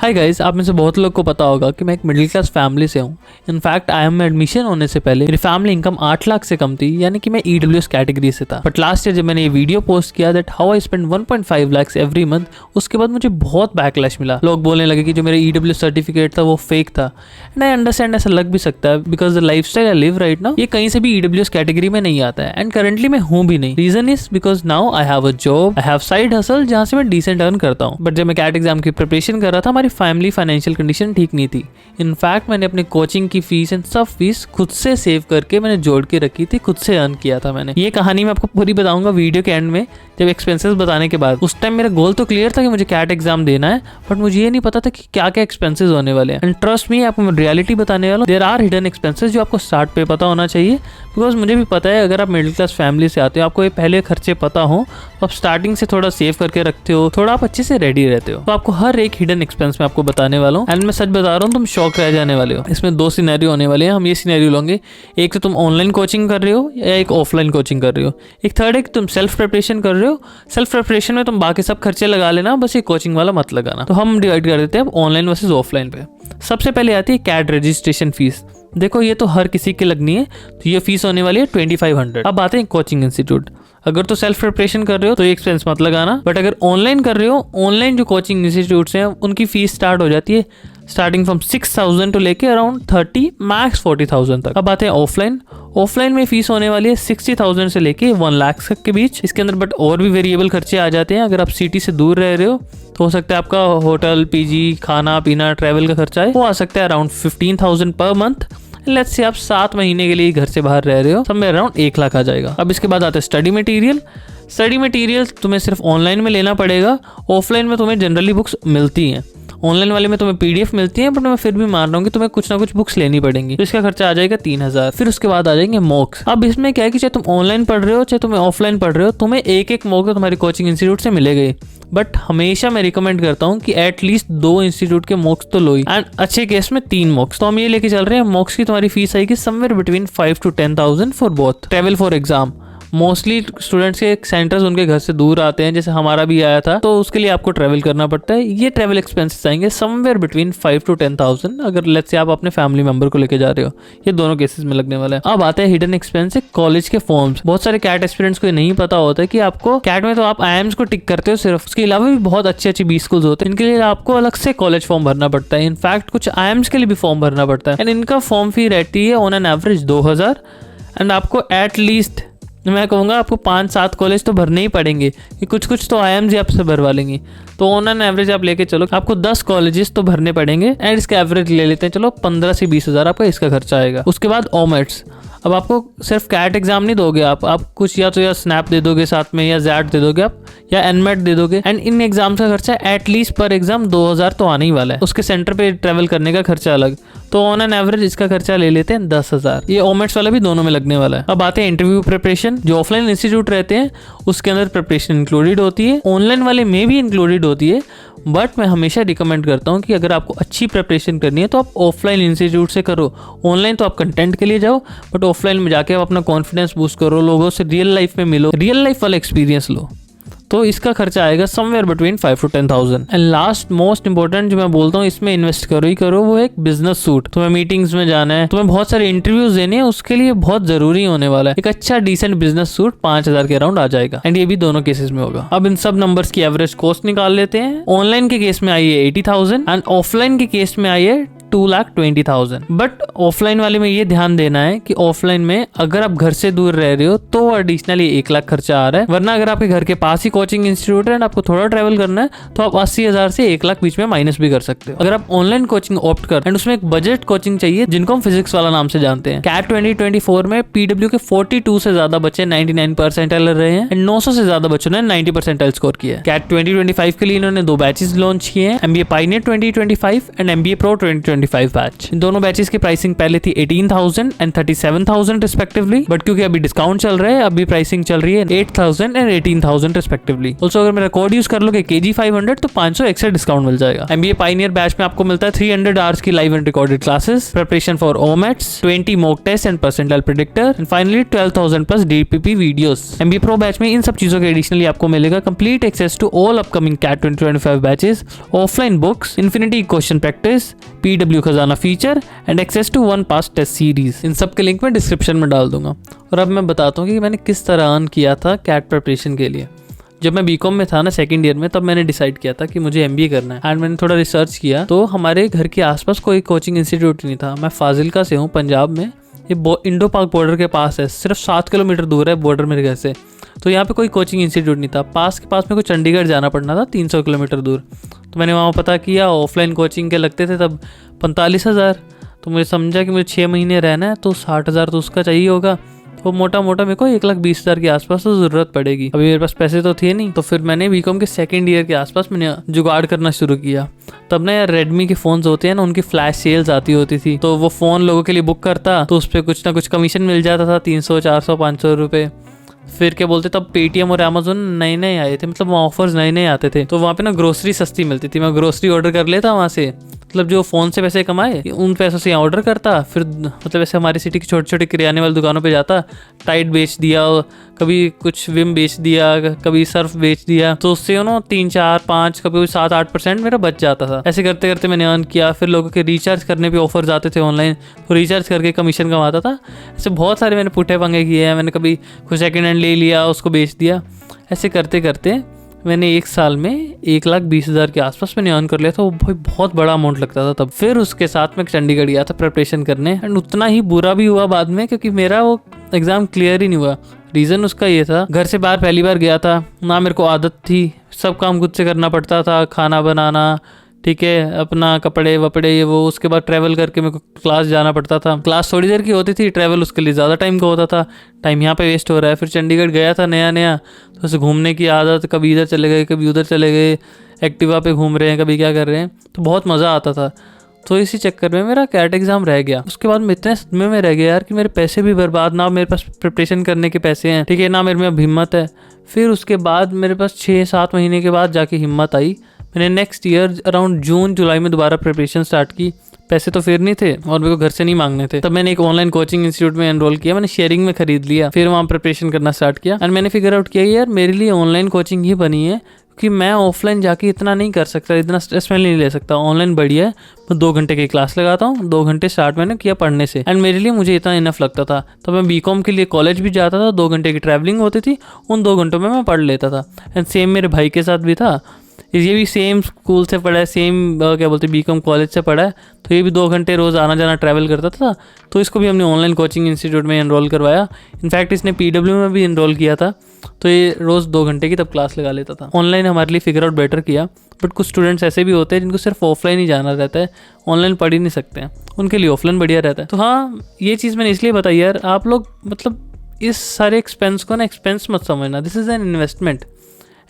Hi guys, आप में से बहुत लोग को पता होगा कि मैं एक मिडिल क्लास फैमिली से हूँ। इनफैक्ट आई एम में एडमिशन होने से पहले मेरी फैमिली इनकम 8 लाख से कम थी, यानी कि मैं ईडब्ल्यूएस कैटेगरी से था। बट लास्ट ईयर जब मैंने ये वीडियो पोस्ट किया that how I spend 1.5 lakh every month, उसके बाद मुझे बहुत बैकलैश मिला। लोग बोलने लगे कि जो मेरा ईडब्ल्यूएस सर्टिफिकेट था वो फेक था। एंड आई अंडरस्टैंड, ऐसा लग भी सकता है because the lifestyle I live right now ये कहीं से भी ईडब्ल्यूएस कैटेगरी में नहीं आता है। एंड करंटली मैं हूँ भी नहीं। Reason is because now I have a job, I have side hustle जहाँ से मैं डिसेंट अर्न करता हूँ। बट जब मैं कैट एग्जाम की प्रिपरेशन कर रहा था, हमारी फैमिली फाइनेंशियल कंडीशन ठीक नहीं थी। इनफैक्ट मैंने अपनी कोचिंग की फीस एंड सब फीस खुद से सेव करके मैंने जोड़ के रखी थी, खुद से अर्न किया था मैंने। ये कहानी मैं आपको पूरी बताऊंगा वीडियो के एंड में, जब एक्सपेंसेस बताने के बाद। उस टाइम मेरा गोल तो क्लियर था कि मुझे कैट एग्जाम देना है, बट मुझे ये नहीं पता था कि क्या क्या एक्सपेंसेस होने वाले हैं। एंड ट्रस्ट मी, आपको मैं रियलिटी बताने वाला हूं। देयर आर हिडन एक्सपेंसेस जो आपको स्टार्ट पे पता होना चाहिए, बिकॉज मुझे भी पता है अगर आप मिडिल क्लास फैमिली से आते हो, आपको ये पहले खर्चे पता हो, तो आप स्टार्टिंग से थोड़ा सेव करके रखते हो, थोड़ा आप अच्छे से रेडी रहते हो। तो आपको हर एक हिडन एक्सपेंस में आपको बताने वाला हूँ। एंड मैं सच बता रहा हूँ, तुम शॉक रह जाने वाले हो। इसमें 2 सिनेरियो होने वाले हैं। हम ये सिनेरियो लेंगे, एक तो तुम ऑनलाइन कोचिंग कर रहे हो या एक ऑफलाइन कोचिंग कर रहे हो। एक थर्ड है कि तुम सेल्फ प्रिपरेशन कर रहे हो। सेल्फ प्रिपरेशन में तुम बाकी सब खर्चे लगा लेना, बस ये कोचिंग वाला मत लगाना। तो हम डिवाइड कर देते हैं अब ऑनलाइन वर्सेस ऑफलाइन पे। सबसे पहले आती है कैट रजिस्ट्रेशन फीस। देखो ये तो हर किसी की लगनी है, तो ये फीस होने वाली है 2500। अब आते हैं कोचिंग इंस्टीट्यूट। अगर तो सेल्फ प्रिपरेशन कर रहे हो तो ये एक्सपेंस मत लगाना, बट अगर ऑनलाइन कर रहे हो, ऑनलाइन जो कोचिंग इंस्टीट्यूट्स हैं उनकी फीस स्टार्ट हो जाती है स्टार्टिंग फ्रॉम 6000 टू लेके अराउंड 30 मैक्स 40,000 तक। अब आते हैं ऑफलाइन। ऑफलाइन में फीस होने वाली है 60,000 से लेके 1 लाख तक के बीच। इसके अंदर बट और भी वेरिएबल खर्चे आ जाते हैं। अगर आप सिटी से दूर रह रहे हो तो हो सकता है आपका होटल, पीजी, खाना पीना, ट्रैवल का खर्चा है वो आ सकता है around 15,000 per month. Let's say आप 7 महीने के लिए घर से बाहर रह रहे हो, सब में अराउंड 1 लाख आ जाएगा। अब इसके बाद आता है स्टडी मटेरियल। स्टडी मटेरियल तुम्हें सिर्फ ऑनलाइन में लेना पड़ेगा। ऑफलाइन में तुम्हें जनरली बुक्स मिलती हैं, ऑनलाइन वाले में तुम्हें पीडीएफ मिलती है, बट मैं फिर भी मान रहा हूँ कि तुम्हें कुछ ना कुछ बुक्स लेनी पड़ेंगी। तो इसका खर्चा आ जाएगा 3000। फिर उसके बाद आ जाएंगे मॉक्स। अब इसमें क्या है कि चाहे तुम ऑनलाइन पढ़ रहे हो चाहे तुम्हें ऑफलाइन पढ़ रहे हो, तुम्हें एक मॉक तो तुम्हारी कोचिंग इंस्टीट्यूट से मिलेगा। बट हमेशा मैं रिकमेंड करता हूँ कि एटलीस्ट 2 इंस्टीट्यूट के मॉक्स तो लो ही, एंड अच्छे केस में 3 मॉक्स। तो हम ये लेके चल रहे हैं, मॉक्स की तुम्हारी फीस आएगी somewhere between 5 to 10,000 for both. Travel for exam, mostly students के सेंटर्स उनके घर से दूर आते हैं, जैसे हमारा भी आया था, तो उसके लिए आपको ट्रैवल करना पड़ता है। ये ट्रैवल एक्सपेंसेस आएंगे समवेयर बिटवीन 5 to 10,000 अगर लेट्स से आप अपने फैमिली मेंबर को लेके जा रहे हो। ये दोनों केसेस में लगने वाला है। अब आता है हिडन एक्सपेंस, कॉलेज के फॉर्म्स। बहुत सारे कैट एस्पिरेंट्स को नहीं पता होता है कि आपको कैट में तो आप आईएम्स को टिक करते हो सिर्फ, उसके अलावा भी बहुत अच्छे अच्छे बी स्कूल्स होते हैं, इनके लिए आपको अलग से कॉलेज फॉर्म भरना पड़ता है। इनफैक्ट कुछ आईएम्स के लिए भी फॉर्म भरना पड़ता है, एंड इनका फॉर्म फी रहती है ऑन एन एवरेज 2000। एंड आपको एटलीस्ट मैं कहूँगा आपको 5-7 कॉलेज तो भरने ही पड़ेंगे, कि कुछ तो आईएम्स ही आपसे भरवा लेंगी। तो ऑन एन एवरेज आप लेके चलो आपको 10 कॉलेजेस तो भरने पड़ेंगे, एंड इसका एवरेज ले लेते हैं चलो 15 से 20 हजार आपका इसका खर्चा आएगा। उसके बाद ओमेट्स। अब आपको सिर्फ कैट एग्जाम नहीं दोगे आप कुछ या तो या स्नैप दे दोगे साथ में, या जैट दे दोगे आप, या एनमेट दे दोगे। एंड इन एग्जाम का खर्चा एटलीस्ट पर एग्जाम 2000 तो आने ही वाला है। उसके सेंटर पे ट्रेवल करने का खर्चा अलग, तो ऑन एन एवरेज इसका खर्चा ले लेते हैं 10,000। ये ओमेट्स वाला भी दोनों में लगने वाला है। अब आते हैं इंटरव्यू प्रिपरेशन। जो ऑफलाइन इंस्टीट्यूट रहते हैं उसके अंदर प्रिपरेशन इंक्लूडेड होती है, ऑनलाइन वाले में भी इंक्लूडेड होती है। बट मैं हमेशा रिकमेंड करता हूँ कि अगर आपको अच्छी प्रिपरेशन करनी है तो आप ऑफलाइन इंस्टीट्यूट से करो। ऑनलाइन तो आप कंटेंट के लिए जाओ, बट ऑफलाइन में जाके आप अपना कॉन्फिडेंस बूस्ट करो, लोगों से रियल लाइफ में मिलो, रियल लाइफ वाला एक्सपीरियंस लो। तो इसका खर्चा आएगा somewhere between 5 to 10,000। And last most important जो मैं बोलता हूँ इसमें इन्वेस्ट करो ही करो, वो एक बिजनेस सूट। तुम्हें मीटिंग्स में जाना है, तुम्हें बहुत सारे इंटरव्यूज देने हैं, उसके लिए बहुत जरूरी होने वाला है एक अच्छा डिसेंट बिजनेस सूट 5000 के अराउंड आ जाएगा। एंड ये भी दोनों केसेस में होगा। अब इन सब नंबर्स की एवरेज कॉस्ट निकाल लेते हैं। ऑनलाइन के केस में आई है 80,000 एंड ऑफलाइन के केस में आई है 2,20,000। बट ऑफलाइन वाले में ये ध्यान देना है कि ऑफलाइन में अगर आप घर से दूर रह रहे हो तो एडिशनली 1 लाख खर्चा आ रहा है, वरना अगर आपके घर के पास ही कोचिंग इंस्टीट्यूट है एंड आपको थोड़ा ट्रैवल करना है तो आप 80,000 से 1 लाख बीच में माइनस भी कर सकते हो। अगर आप ऑनलाइन कोचिंग ऑप्ट कर, एंड उसमें एक बजट कोचिंग चाहिए जिनको हम फिजिक्स वाला नाम से जानते हैं। कैट 2024 में पीडब्ल्यू के 42 से ज्यादा बच्चे 99 परसेंटाइल रहे हैं, एंड 900 से ज्यादा बच्चों ने 90 परसेंटाइल स्कोर किया है। कैट 2025 के लिए इन्होंने 2 बैचेस लॉन्च किए हैं, MBA पायनियर 2025 एंड MBA प्रो 2025। 2025 बैच। इन दोनों बैचेस की प्राइसिंग पहले थी 18,000 एंड 37,000 रिस्पेक्टिवली, बट क्योंकि अभी डिस्काउंट चल रहा है अभी प्राइसिंग चल रही है 8,000 एंड 18,000 रिस्पेक्टिवली। ऑल्सो अगर मेरा कोड यूज कर लोगे KG 500 तो 500 एक्स्ट्रा डिस्काउंट मिल जाएगा। MBA पाइनियर बैच में आपको मिलता है 300 आवर्स की live and recorded classes, preparation for OMATs, 20 mock test and percentile predictor, and finally 12,000 plus DPP videos. MBA pro batch में इन सब चीजों के एडिशनली आपको मिलेगा complete access to all upcoming CAT 2025 batches, offline books, infinity question practice, PW खजाना feature and access to 1 pass test series. इन सब के लिंक मैं डिस्क्रिप्शन में डाल दूंगा। और अब मैं बताता हूँ कि मैंने किस तरह अर्न किया था CAT प्रिपरेशन के लिए। जब मैं BCom में था ना सेकंड ईयर में, तब मैंने डिसाइड किया था कि मुझे MBA करना है एंड मैंने थोड़ा रिसर्च किया तो हमारे घर के आसपास कोई कोचिंग इंस्टीट्यूट नहीं था। मैं फाजिल्का से हूँ पंजाब में, ये इंडो पाक बॉर्डर के पास है, सिर्फ 7 किलोमीटर दूर है बॉर्डर मेरे घर से। तो यहाँ पे कोई कोचिंग इंस्टीट्यूट नहीं था। पास के पास में को चंडीगढ़ जाना पड़ना था 300 किलोमीटर दूर। तो मैंने वहाँ पता किया, ऑफलाइन कोचिंग के लगते थे तब 45,000। तो मुझे समझा कि मुझे 6 महीने रहना है तो 60,000 तो उसका चाहिए होगा। तो मोटा मोटा मेरे को 1,20,000 के आसपास तो ज़रूरत पड़ेगी। अभी मेरे पास पैसे तो थे नहीं, तो फिर मैंने BCom के सेकंड ईयर के आसपास मैंने जुगाड़ करना शुरू किया। तब ना यार रेडमी के फ़ोन्स होते हैं ना, उनकी फ्लैश सेल्स आती होती थी, तो वो फ़ोन लोगों के लिए बुक करता तो उस पर कुछ ना कुछ कमीशन मिल जाता था, 300, 400, 500 रुपये। फिर क्या बोलते, तब पेटीएम और अमेजोन नए नए आए थे, मतलब वहाँ ऑफर्स नए नए आते थे, तो वहाँ पे ना ग्रोसरी सस्ती मिलती थी। मैं ग्रोसरी ऑर्डर कर लेता वहाँ से, मतलब जो फ़ोन से पैसे कमाए उन पैसों से यहाँ ऑर्डर करता। फिर मतलब ऐसे हमारी सिटी की छोटी छोटी किराने वाली दुकानों पे जाता, टाइड बेच दिया, कभी कुछ विम बेच दिया, कभी सर्फ बेच दिया, तो उससे 3, 4, 5, कभी 7, 8% मेरा बच जाता था। ऐसे करते करते मैंने अर्न किया। फिर लोगों के रिचार्ज करने पे ऑफर्स आते थे ऑनलाइन, तो रिचार्ज करके कमीशन कमाता था। ऐसे बहुत सारे मैंने पुट्ठे पंगे किए हैं। मैंने कभी कुछ सेकेंड हैंड ले लिया, उसको बेच दिया। ऐसे करते करते मैंने 1 साल में 1,20,000 के आसपास मैंने अर्न कर लिया था। वो भाई बहुत बड़ा अमाउंट लगता था तब। फिर उसके साथ मैं चंडीगढ़ गया था प्रिपरेशन करने, एंड उतना ही बुरा भी हुआ बाद में, क्योंकि मेरा वो एग्ज़ाम क्लियर ही नहीं हुआ। रीज़न उसका ये था, घर से बाहर पहली बार गया था ना, मेरे को आदत थी, सब काम खुद से करना पड़ता था, खाना बनाना, ठीक है, अपना कपड़े वपड़े ये वो। उसके बाद ट्रैवल करके मेरे को क्लास जाना पड़ता था। क्लास थोड़ी देर की होती थी, ट्रैवल उसके लिए ज़्यादा टाइम का होता था। टाइम यहाँ पे वेस्ट हो रहा है। फिर चंडीगढ़ गया था नया नया, तो उसे घूमने की आदत, कभी इधर चले गए कभी उधर चले गए, एक्टिवा पे घूम रहे हैं, कभी क्या कर रहे हैं, तो बहुत मज़ा आता था। तो इसी चक्कर में मेरा CAT एग्ज़ाम रह गया। उसके बाद मैं इतने सदमे में रह गया यार कि मेरे पैसे भी बर्बाद, ना मेरे पास प्रिपरेशन करने के पैसे हैं, ठीक है, ना मेरे में अब हिम्मत है। फिर उसके बाद मेरे पास 6-7 महीने के बाद जाके हिम्मत आई। मैंने नेक्स्ट ईयर अराउंड जून जुलाई में दोबारा प्रिपरेशन स्टार्ट की। पैसे तो फिर नहीं थे और मेरे को घर से नहीं मांगने थे। तब मैंने एक ऑनलाइन कोचिंग इंस्टीट्यूट में एनरोल किया, मैंने शेयरिंग में खरीद लिया, फिर वहाँ प्रिपरेशन करना स्टार्ट किया। एंड मैंने फिगर आउट किया यार मेरे लिए ऑनलाइन कोचिंग ही बनी है, कि मैं ऑफलाइन जाके इतना नहीं कर सकता, इतना स्ट्रेस मैं नहीं ले सकता। ऑनलाइन बढ़िया है, मैं 2 घंटे की क्लास लगाता हूँ, 2 घंटे स्टार्ट मैंने किया पढ़ने से, एंड मेरे लिए मुझे इतना इनफ लगता था। तो मैं BCom के लिए कॉलेज भी जाता था, 2 घंटे की ट्रैवलिंग होती थी, उन 2 घंटों में मैं पढ़ लेता था। एंड सेम मेरे भाई के साथ भी था, ये भी सेम स्कूल से पढ़ा है, सेम क्या बोलते BCom कॉलेज से पढ़ा है, तो ये भी 2 घंटे रोज़ आना जाना ट्रैवल करता था। तो इसको भी हमने ऑनलाइन कोचिंग इंस्टीट्यूट में एनरोल करवाया। इनफैक्ट इसने PW में भी एनरोल किया था, तो ये रोज़ 2 घंटे की तब क्लास लगा लेता था। ऑनलाइन हमारे लिए फिगर आउट बेटर किया, बट कुछ स्टूडेंट्स ऐसे भी होते हैं जिनको सिर्फ ऑफलाइन ही जाना रहता है, ऑनलाइन पढ़ ही नहीं सकते हैं, उनके लिए ऑफलाइन बढ़िया रहता है। तो हाँ, ये चीज़ मैंने इसलिए बताई यार, आप लोग मतलब इस सारे एक्सपेंस को ना एक्सपेंस मत समझना, this is an investment,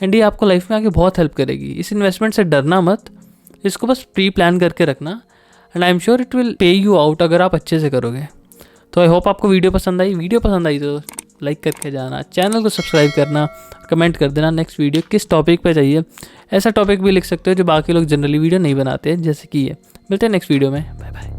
and ये आपको लाइफ में आगे बहुत हेल्प करेगी। इस इन्वेस्टमेंट से डरना मत, इसको बस प्री प्लान करके रखना, and I am sure it will pay you out अगर आप अच्छे से करोगे। तो आई होप आपको वीडियो पसंद आई तो लाइक करके जाना, चैनल को सब्सक्राइब करना, कमेंट कर देना नेक्स्ट वीडियो किस टॉपिक पे चाहिए। ऐसा टॉपिक भी लिख सकते हो जो बाकी लोग जनरली वीडियो नहीं बनाते हैं, जैसे कि ये। मिलते हैं नेक्स्ट वीडियो में, बाय बाय।